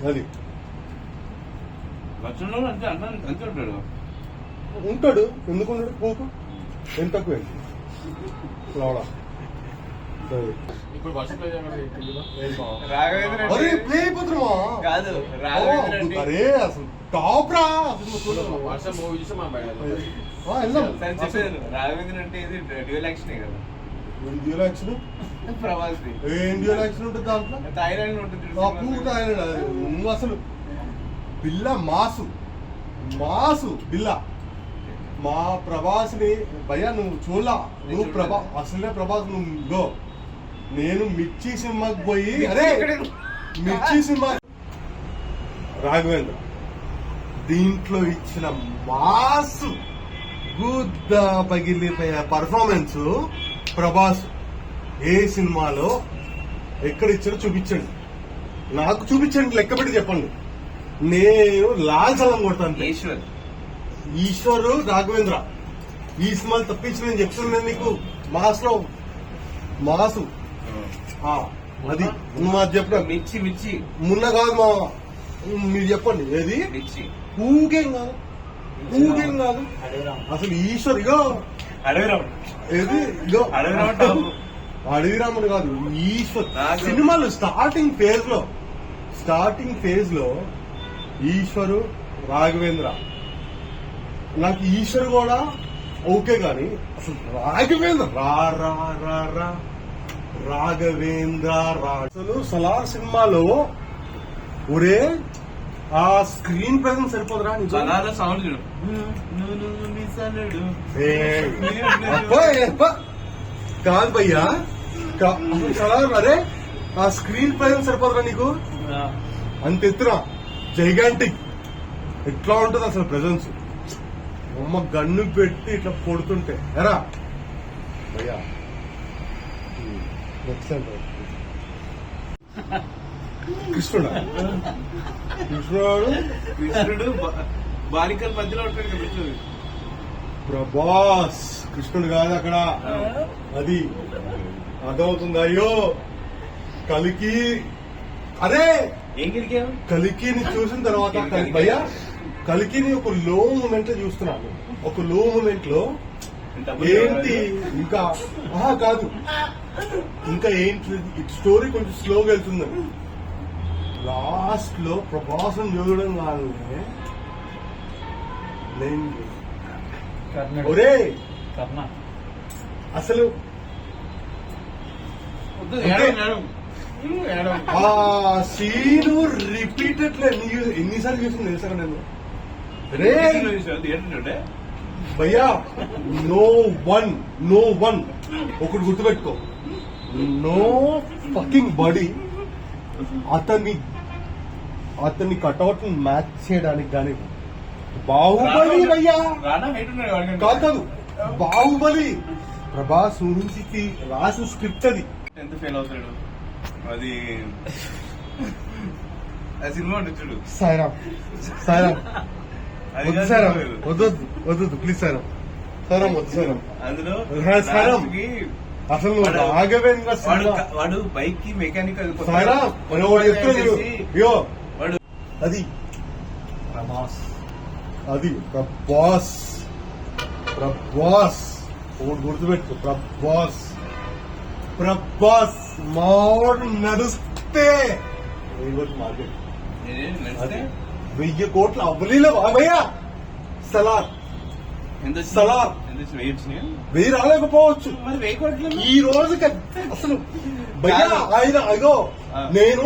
అది లక్షణంలో అంతే అన్న అంతే ఉంటాడు. ఉంటాడు, ఎందుకున్నాడు పోకు ఎంత తక్కువ ఏంటి రావడా. ఇప్పుడు వర్షం అరే ప్లే అయిపోతున్నావా? కాదు అరే అసలు టాప్ రా వర్షం మూవీ చూసి మా వెళ్దాం. రాఘవేంద్ర అంటే ఇది డ్యూయల్ యాక్షన్ కదా. డ్యూయల్ యాక్షన్ ప్రభాస్ ఏం డ్యూయల్ యాక్షన్ ఉంటుంది దాంట్లో? థాయిలాండ్ ఉంటుంది. పూర్తి ఆయన నువ్వు అసలు బిల్ల మాసు బిల్ల మా ప్రభాస్ ని భయ్యా నువ్వు చూడలా. నువ్వు అసలే ప్రభాస్ నువ్వు గో. నేను మిర్చి సినిమాకి పోయి అరే మిర్చి సినిమా రాఘవేంద్ర దీంట్లో ఇచ్చిన మాసు గుద్ద పగిలిపోయే పర్ఫార్మెన్స్ ప్రభాస్ ఏ సినిమాలో ఎక్కడ ఇచ్చారో చూపించండి, నాకు చూపించండి, లెక్క పెట్టి చెప్పండి. నేను లాల్ సలం కొడతాను. ఈశ్వర్ రాఘవేంద్ర ఈ సినిమాలు తప్పించి నేను చెప్తున్నాను నీకు. మాసు అది నువ్వు అది చెప్పిన మిర్చి మున్న కాదు మా మీరు చెప్పండి ఏది ఊగేం కాదు అసలు ఈశ్వర్ ఇగో ఏది ఇగో అడవిరాముడు కాదు ఈశ్వర్. సినిమాలు స్టార్టింగ్ ఫేజ్ లో ఈశ్వరు రాఘవేంద్ర. నాకు ఈశ్వర్ కూడా ఓకే గాని అసలు రాఘవేంద్ర రాఘవేంద్ర అసలు సలార్ సినిమాలో ఒరే ఆ స్క్రీన్ ప్రెజెన్స్ సరిపోదురా? సౌండ్ కాదు భయ్యా సలార్ అరే ఆ స్క్రీన్ ప్రెజెన్స్ సరిపోదురా నీకు? అంత ఎత్తున జైగాంటిక్ ఎట్లా ఉంటుంది అసలు ప్రెజెన్స్. అమ్మ గన్ను పెట్టి ఇట్లా కొడుతుంటే ఎరా భయ్యా కృష్ణుడు బాలికల మధ్యలో ఉంటాడు కదా. ప్రభాస్ కృష్ణుడు కాదు అక్కడ, అది అర్థమవుతుంది. అయ్యో కలికి అరే కలికిని చూసిన తర్వాత భయ్యా కలికిని ఒక లో మూమెంట్ లో చూస్తున్నాను. ఒక లో మూమెంట్ లో ఏంటి ఇంకా కాదు ఇంకా ఏంటి స్టోరీ కొంచెం స్లోగా వెళ్తుందని లాస్ట్ లో ప్రభాసం చూడడం కాదునే ఒరే అసలు ఆ సీను రిపీటెడ్ ఎన్నిసార్లు చూసింది తెలుసా నేను. రే భయ్యా నో వన్ ఒకటి గుర్తుపెట్టుకో, నో ఫకింగ్ బాడీ అతన్ని కట్అవుట్ మ్యాచ్ చేయడానికి కానీ బాహుబలి భయ్యా కాదు బాహుబలి ప్రభాస్ ఊహించి రాసిన స్క్రిప్ట్ అది. ఎంత ఫెయిల్ అవుతాడు అది ఆ సినిమా ఉంటుంది చూడు. సాయిరామ్ వద్దు ప్లీజ్ సాయిరామ్ వద్దు అందులో అసలు రాఘవేంద్ర వాడు బైక్ కి మెకానిక్ అది ప్రభాస్ ఒకటి గుర్తుపెట్టు. ప్రభాస్ మాడు నడుస్తే మార్కెట్ 1000 కోట్లు అవ్వలేలో బాబయ్యా. సలార్ 1000 రాలేకపోవచ్చు ఈ రోజుకి అసలు భయ్యా. ఆయన అగో నేను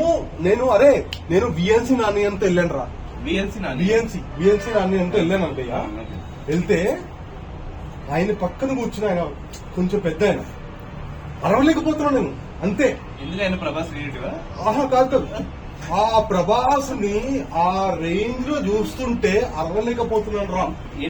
విఎన్సీ నాని అంతా వెళ్ళాను రా. విఎన్సీ నాని అంతా వెళ్ళాను భయ్యా. వెళ్తే ఆయన పక్కన కూర్చుని ఆయన కొంచెం పెద్ద ఆయన అరవలేకపోతున్నాను నేను అంతే. కాదు ఆ ప్రభాస్ ని ఆ రేంజ్ లో చూస్తుంటే అరవలేకపోతున్నాను రా.